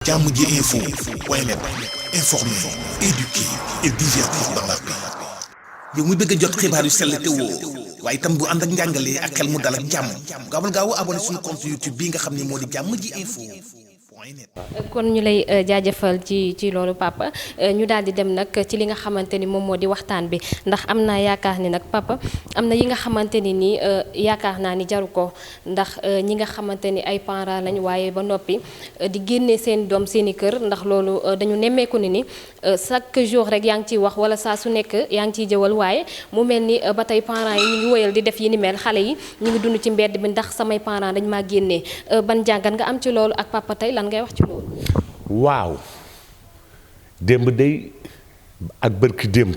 jàmm ji info point net, informer, éduquer et divertir dans la paix. yow mu bëgg a jot xibaar yu sell te woo waaye itam bu ànd ak njàngalee ak xel mu dal ak jàmm gaawal gaaw abonné suñu compte YouTube bii nga xam ne moo di jàmm ji info. kon ñu lay jaajëfal ci loolu papa ñu daal di dem nag ci li nga xamante ni moom moo di waxtaan bi ndax am naa yaakaar ni nag papa am na yi nga xamante ni nii yaakaar naa ni jaru ko ndax ñi nga xamante ni ay parents lañ waaye ba noppi di génne seen doom seeni kër ndax loolu dañu nemmeeku ni chaque jour rek yaa ngi ciy wax wala saa su nekk yaa ngi ciy jëwal waaye mu mel ni ba tey parents yi ñu ngi wëyal di def yi ni mel xale yi ñu ngi dund ci mbedd bi ndax samay parents dañ maa génnee ban jàngat nga am ci loolu ak papa tey lan ngay wax ci loolu. waaw démb day ak bërki démb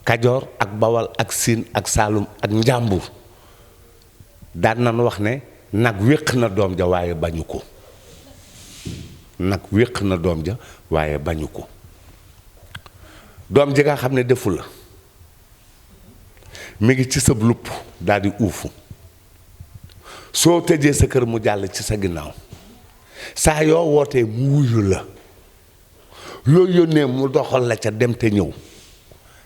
Kajoor ak Bawal ak Siin ak Saalum ak Njàmbur daan nañu wax ne nag wéq na doom ja waaye bañu ko nag wéq na doom ja waaye bañu ko doom ji nga xam ne defu la mi ngi ci sab lupp daal di uufu soo tëjee sa kër mu jàll ci sa ginnaaw saa yoo wootee mu wuyu la loo yónnee mu doxal la ca dem te ñëw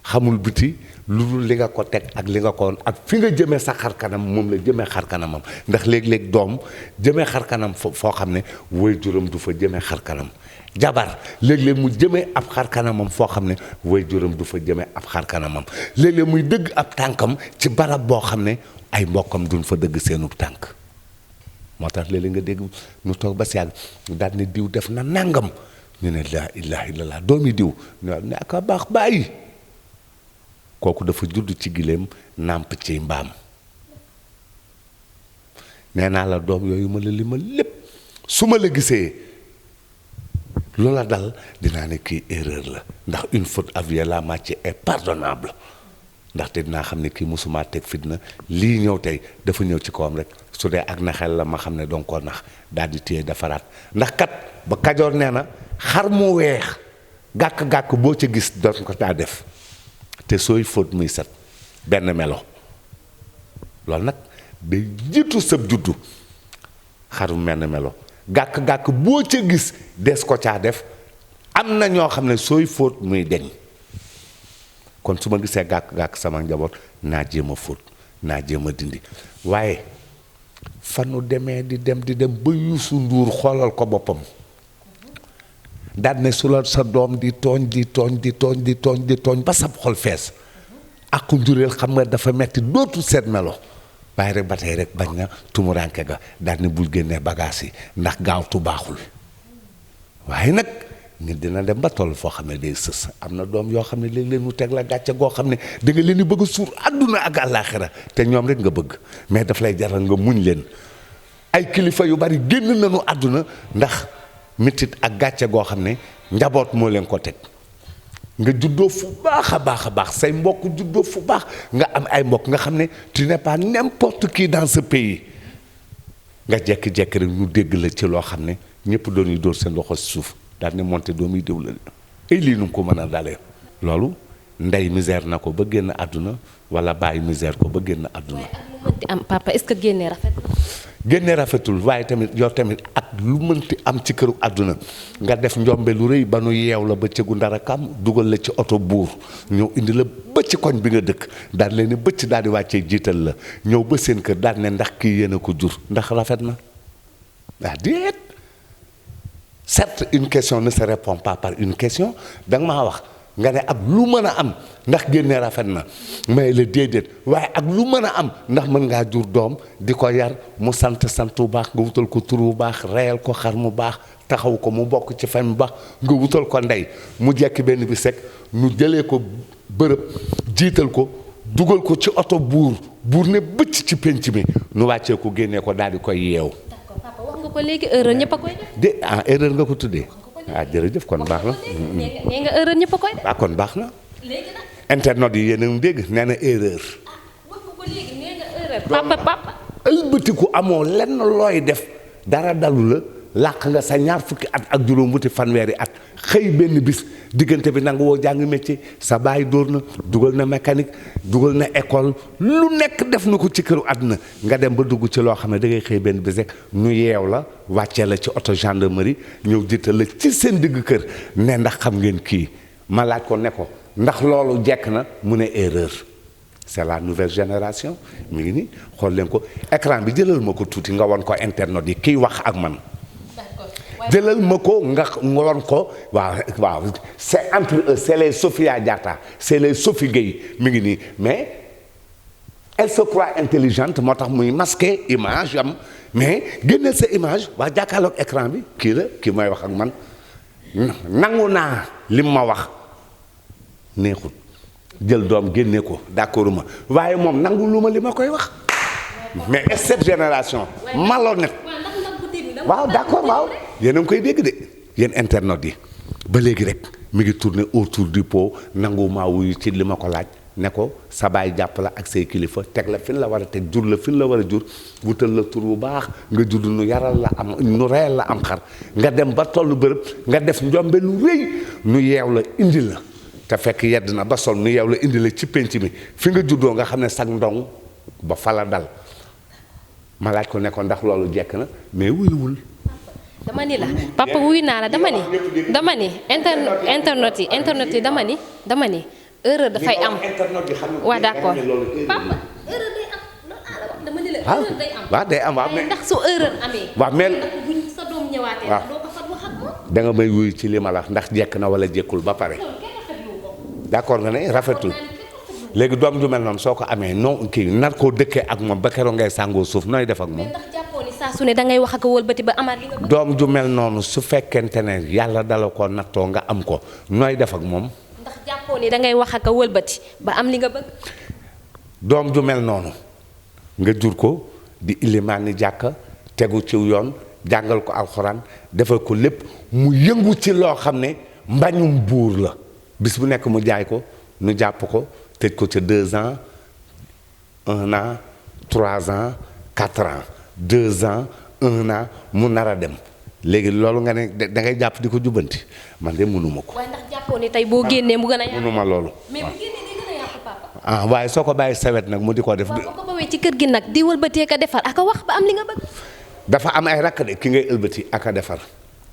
xamul biti lu dul li nga ko teg ak li nga ko ak fi nga jëmee sa xar kanam moom la jëmee xar kanamam ndax léeg-léeg doom jëmee xar kanam foo xam ne way juróom du fa jëmee xar kanam jabar léeg-léeg mu jëmee ab xar kanamam foo xam ne way juróom du fa jëmee ab xar kanamam léeg-léeg muy dëgg ab tànkam ci barab boo xam ne ay mbokkam duñ fa dëgg seenu tànk moo tax léeg-léeg nga dégg ñu toog ba si yàgg daal ne diw def na nangam ñu ne laa ilaaha illallaah doomi diw ne ak a baax bàyyi kooku dafa judd ci gileem nàmp ci mbaam nee naa la doom yooyu ma la limal lépp su ma la gisee loola dal dinaa ne kii erreur la ndax une faute avouée la moitié est pardonnable ndaxte dinaa xam ne kii musuma teg fitna lii ñëw tey dafa ñëw ci kawam rek su dee ak na xel la ma xam ne donc koo nax daal di téye defaraat ndax kat ba Kajoor nee na xar mu weex gàkk-gàkk boo ca gis doon ko daa def te sooy fóot muy set benn melo loolu nag day jiitu sab juddu xaru menn melo gàkk-gàkk boo ca gis des ko caa def am na ñoo xam ne sooy fóot muy deñ kon su ma gisee gàkk-gàkk sama njaboot naa jéem a fóot naa jéem a dindi waaye fanu demee di dem ba Youssou Ndour xoolal ko boppam daal ne su la sa doom di tooñ ba sab xol fees ak njureel xam nga dafa metti dootul seet melo waaye rek ba tey rek bañ na tumuraanke ga daal ne bul génnee bagaas yi ndax gaawtu baaxul waaye nag nit dina dem ba toll foo xam ne day sës am na doom yoo xam ne léeg-léeg mu teg la gàcce goo xam ne da nga leen di bëgg a suur àdduna ak àllaaxira te ñoom rek nga bëgg mais daf lay jaral nga muñ leen ay kilifa yu bari génn nañu àdduna ndax mitit ak gàcce goo xam ne njaboot moo leen ko teg nga juddoo fu baax a baax say mbokk juddoo fu baax nga am ay mbokk nga xam ne tu n'es pas n'importe qui dans ce pays nga jekki-jekki rek ñu dégg la ci loo xam ne ñëpp doon yu dóor seen loxo si suuf daal ne monté doomuy diw la ay lii nu ko mën a dalee loolu ndey misère na ko ba génn àdduna wala bàyyi misère ko ba génn àdduna. waaye ak lu mënti am papa est-ce que génne rafet génne rafetul waaye tamit yow tamit ak lu mënti am ci këru àdduna nga def njombe lu rëy ba nu yeew la ba cëgu ndara kam dugal la ci oto buur ñëw indi la ba ci koñ bi nga dëkk daal leen ni bëcc daal di wàccee jiital la ñëw ba seen kër daal ne ndax kii yéen a ko jur ndax rafet na ah déet. Certes, une question ne se répond pas par une question da nga maa wax nga ne ak lu mën a am ndax génne rafet na mais le déedéet waaye ak lu mën a am ndax mën ngaa jur doom di ko yar mu sant bu baax nga wutal ko tur bu baax reyal ko xar mu baax taxaw ko mu bokk ci famille bu baax nga wutal ko ndey mu jekki benn bi sek ñu jëlee ko bërëb jiital ko dugal ko ci oto buur ne bëcc ci pénc mi nu wàccee ko génnee ko daal di koy yeew. ko léegi erreur ñëpp a koy def. Erreur nga ko tuddee. Jërëjëf kon baax na. nee nga erreur ñëpp a koy def. kon baax na. léegi nag. internet yi yéen a ngi dégg nee na erreur. wax nga ko léegi nee nga erreur. papa. ëlbatiku amoo lenn looy def dara dalu la làq nga sa ñaar fukki at ak juróom wuti fanweeri at xëy benn bis diggante bi nangu woo jàng métier sa baay dóor na dugal na mécanique dugal na école lu nekk def na ko ci këru àdduna nga dem ba dugg ci loo xam ne da ngay xëy benn bis rek ñu yeew la wàccee la ci auto gendarmerie ñëw jiital la ci seen digg kër ne ndax xam ngeen kii ma laaj ko ne ko ndax loolu jekk na mu ne erreur. C'est la nouvelle génération mi ngi nii xool leen ko écran bi jëlal ma ko tuuti nga won ko internet yi kiy wax ak man. jëlal ma ko nga won ko waaw c'est entre eux c'est les Sophia Diatta c'est les Sophie Gueye mi ngi nii mais elle se croit intelligente moo tax muy masqué image am mais génneel sa image waa jàkkaarloog écran bi kii la kii mooy wax ak man nangu naa lim ma wax neexut. jël doom génne ko d'accord ma waaye moom nangu lu ma li ma koy wax mais cette génération malhonnête waaw d'accord waaw yéen a ngi koy dégg de yéen internet yi ba léegi rek mi ngi tourner autour du pot nangu maa wuyu ci li ma ko laaj ne ko sa baay jàpp la ak say kilifa teg la fin la war a teg jur la fin la war a jur wutal la tur bu baax nga judd nu yaral la am nu reyal la am xar nga dem ba tollu bërëb nga def njombe lu rëy nu yeew la indi la te fekk yedd na ba sol nu yow la indi la ci penc mi fi nga juddoo nga xam ne sag ndong ba fala dal ma laaj ko ne ko ndax loolu jekk na mais wuyuwul. dama ni la papa wuyu naa la dama ni internet yi dama ni erreur dafay am. waaw d'accord papa erreur day am loolu dama ni la erreur day am. waaw day am waaw mais ndax su erreur amee. waaw mais buñ sa doom ñëwaatee. waaw doo ko fat wax ak moom. da nga may wuyu ci li ma la wax ndax jekk na wala jekkul ba pare. d'accord nga ne rafetul léegi doom ju mel noonu soo ko amee non kii nar koo dëkkee ak moom ba keroog ngay sàngoo suuf nooy def ak moom. ndax jàppoo ni saa su ne dangay wax ak wëlbati ba amaat li nga bëgg. doom ju mel noonu su fekkente ne yàlla dala ko nattoo nga am ko nooy def ak moom. ndax jàppoo ni dangay wax ak wëlbati ba am li nga bëgg. doom ju mel noonu nga jur ko di ilimaani jàkka tegu ci yoon jàngal ko alxuraan defal ko lépp mu yëngu ci loo xam ne mbañum buur la. bis bu nekk mu jaay ko nu jàpp ko tëj ko ca 2 ans 1 an 3 ans 4 ans 2 ans 1 an mu nar a dem léegi loolu nga ne da ngay jàpp di ko jubbanti man de mënuma ko. waaye ndax jàppoo ni tey boo génnee mu gën a yàqu. mënuma loolu. mais bu génnee day gën a yàqu papa. ah waaye soo ko bàyyi sawet nag mu di ko def. waaw boo ko bawee ci kër gi nag di wëlbatee ka defar ak a wax ba am li nga bëgg. dafa am ay rakk de ki ngay ëlbati ak a defar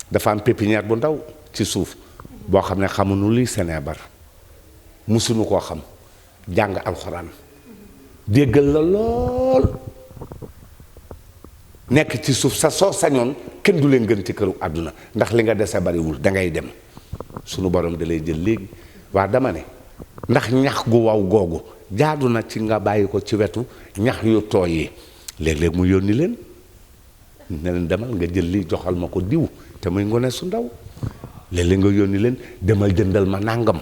dafa am pépinière bu ndaw ci suuf. boo xam ne xamuñu luy Sénébar musuñu koo xam jàng alxuraan déggal la lool nekk ci suuf sa soo sañoon kenn du leen gën ci këru àdduna ndax li nga dese bariwul da ngay dem sunu borom da lay jël léegi waa dama ne ndax ñax gu waw googu jaadu na ci nga bàyyi ko ci wetu ñax yu tooy yi léeg-léeg mu yónni leen ne leen demal nga jël li joxal ma ko diw te muy ngone su ndaw léeg-léeg nga yónni leen demal jëndal ma nàngam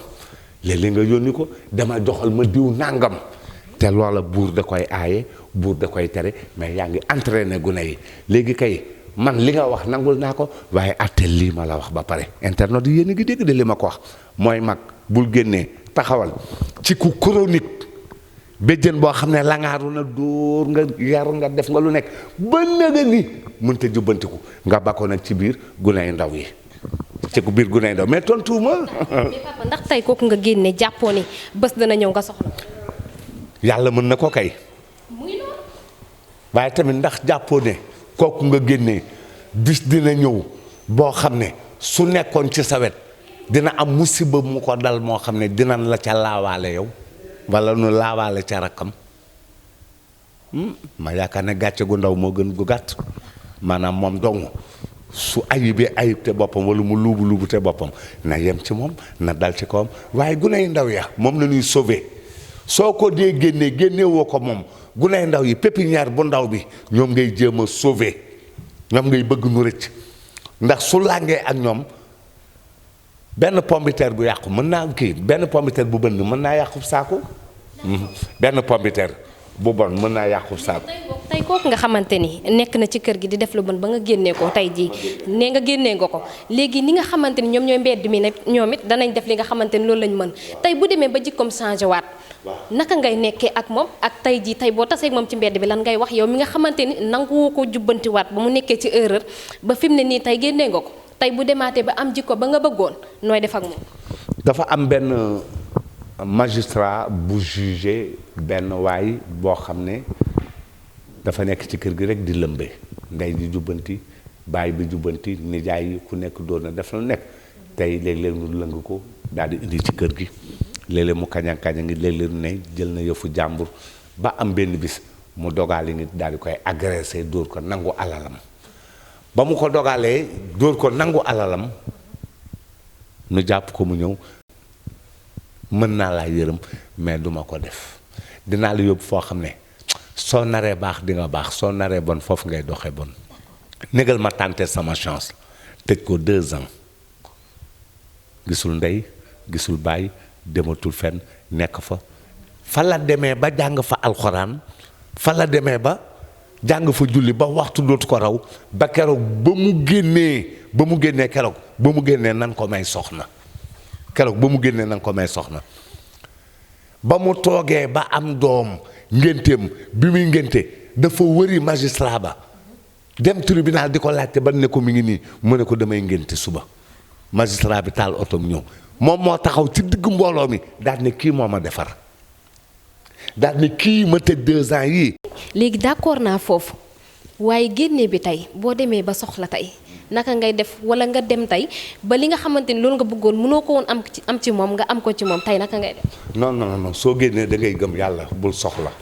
léeg-léeg nga yónni ko demal joxal ma diw nàngam te loola buur da koy aaye buur da koy tere mais yaa ngi entraîné gune yi léegi kay man li nga wax nangul naa ko waaye atteel lii ma la wax ba pare internet yi yéen a ngi dégg de li ma ko wax mooy mag bul génnee taxawal ci ku chronique béjjën boo xam ne langaaru na dóor nga yar nga def nga lu nekk ba nëga ni mënta jubbantiku nga bakko nag ci biir guney ndaw yi ci ku biir guney ndaw mais tontuwuma mais papa ndax tey kooku nga génne jàppoo ni bés dana ñëw nga soxla yàlla mën na ko kay muy noonu waaye tamit ndax jàppoo ne kooku nga génnee bis dina ñëw boo xam ne su nekkoon ci sa wet dina am musiba mu ko dal moo xam ne dinañ la ca laawaale yow wala nu laawaale ca rakkam ma yaakaar ne gàcce gu ndaw moo gën gu gàtt maanaam moom dong su ayibee ayib te boppam wala mu luubu te boppam na yem ci moom na dal ci kawam waaye guney ndaw ya moom la ñuy sauver soo ko dee génne woo ko moom guney ndaw yi pépinière bu ndaw bi ñoom ngay jéem a sauver ñoom ngay bëgg nu rëcc ndax su làngee ak ñoom benn pombiteer bu yàqu mën naa kii benn pombiteer bu bënn mën naa yàqu saako benn pombiteer bu bon mën naa yàqu saako. tey kooku nga xamante ni nekk na ci kër gi di def lu bon ba nga génnee ko tey jii nee nga génnee nga ko léegi ni nga xamante ni ñoom ñooy mbedd mi ne ñoom it danañ def li nga xamante ni loolu lañ mën tey bu demee ba jikkoom changé waat naka ngay nekkee ak moom ak tey jii tey boo tasee moom ci mbedd bi lan ngay wax yow mi nga xamante ni nanguwoo ko jubbantiwaat ba mu nekkee ci erreur ba fi mu ne nii tey génnee nga ko tey bu demaatee ba am jikko ba nga bëggoon nooy def ak moom. dafa am benn magistrat bu jugé benn waay boo xam ne dafa nekk ci kër gi rek di lëmbe ndey di jubbanti baay bi jubbanti nijaay yi ku nekk doon na def la nekk tey léeg-léeg nu lëng ko daal di indi ci kër gi léeg-léeg mu kaña ngi léeg-léeg ne jël na yëfu jàmbur ba am benn bis mu dogaali nit daal di koy agressé dóor ko nangu alalam ba mu ko dogalee dóor ko nangu alalam nu jàpp ko mu ñëw mën naa laa yërëm mais duma ko def dinaa la yóbbu foo xam ne soo naree baax di nga baax soo naree bon foofu ngay doxee bon négal ma tenter sama chance tëj ko 2 ans gisul ndey gisul baay dematul fenn nekk fa la demee ba jàng fa alxuraan fa la demee ba jàng fa julli ba waxtu dootu ko raw ba keroog ba mu génnee keroog ba mu génnee nan ko may soxna keroog ba mu génnee nan ko may soxna ba mu toogee ba am doom ngénteem bi muy ngénte dafa wëri magistrat ba dem tribunal di ko laajte ba ne ko mi ngi nii mu ne ko damay ngénte suba magistrat bi taal otom ñëw moom moo taxaw ci digg mbooloo mi daal ne kii moo ma defar daal ne kii ma tëj 2 ans yii. léegi d'accord naa foofu waaye génne bi tey boo demee ba soxla tey naka ngay def wala nga dem tey ba li nga xamante ni loolu nga bëggoon mënoo ko woon am ci moom nga am ko ci moom tey naka ngay def. non soo génnee da ngay gëm yàlla bul soxla.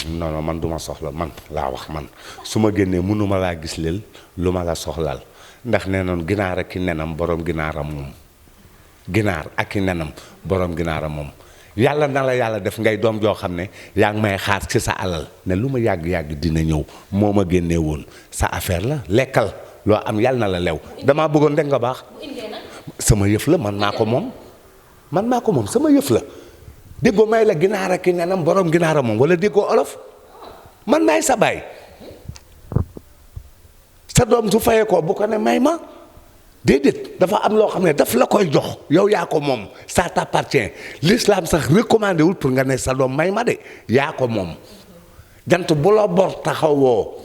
non man duma soxla man laa wax man su ma génnee mënuma laa gis leel lu ma la soxlaal ndax nee noon ginaar ak i nenam borom ginaaram moom ginaar ak i nenam borom ginaaram moom yàlla na la yàlla def ngay doom joo xam ne yaa ngi may xaar ci sa alal ne lu ma yàgg-yàgg dina ñëw moo ma génnee woon sa affaire la lekkal loo am yàlla na la lew damaa bëggoon rek nga baax sama yëf la man maa ko moom sama yëf la déggoo may la ginaar ak i nenam borom ginaaram moom wala déggoo olof man maay sa baay sa doom su fayee ko bu ko ne may ma déedéet dafa am loo xam ne daf la koy jox yow yaa ko moom ça t'appartient l'islam sax recommandé wul pour nga ne sa doom may ma de yaa ko moom jant bu la bor taxawoo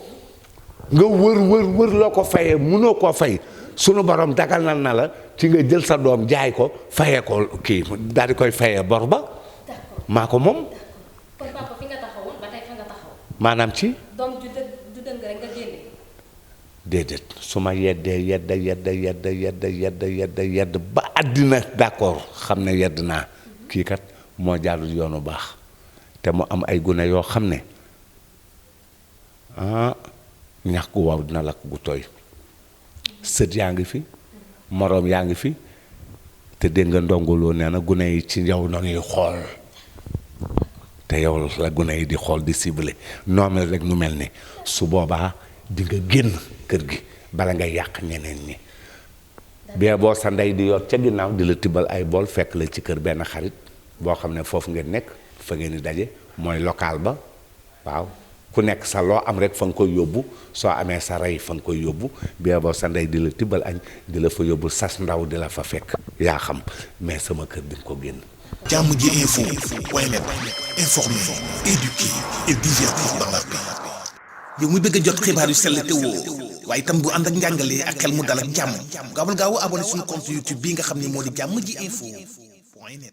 nga wër loo ko fayee mënoo koo fay sunu borom dagal na la ci nga jël sa doom jaay ko fayee ko kii daal di koy fayee bor ba maa ko moom. kon papa fi nga taxawoon ba tey fa nga taxaw. maanaam ci. doom ju dëng rek nga génne. déedéet su ma yeddee yedd ba àddina d'accord xam ne yedd naa kii kat moo jaarul yoonu baax te mu am ay gune yoo xam ne ñax gu waw dina lakk gu tooy sët yaa ngi fi moroom yaa ngi fi te dégg nga ndongoloo nee na gune yi ci yow nonuy xool te yow la gune yi di xool di ciblé noomel rek nu mel ni su boobaa di nga génn kër gi bala ngay yàq ñeneen ñi bien boo sa ndey di yor ca ginnaaw di la tibbal ay bool fekk la ci kër benn xarit boo xam ne foofu ngeen nekk fa ngeen di daje mooy local ba waaw ku nekk sa loo am rek fa nga koy yóbbu soo amee sa rey fa nga koy yóbbu bien boo sa ndey di la tibbal añ di la fa yóbbu sas ndaw di la fa fekk yaa xam mais sama kër di nga ko génn. Jàmm ji info point net informer, éduquer et divertir dans la paix. yow muy bëgg a jot xibaar yu sell te woo waaye itam bu ànd ak njàngalee ak xel mu dal ak jàmm gaawal gaaw abonné suñu compte YouTube bii nga xam ne moo di Jàmm ji info point net.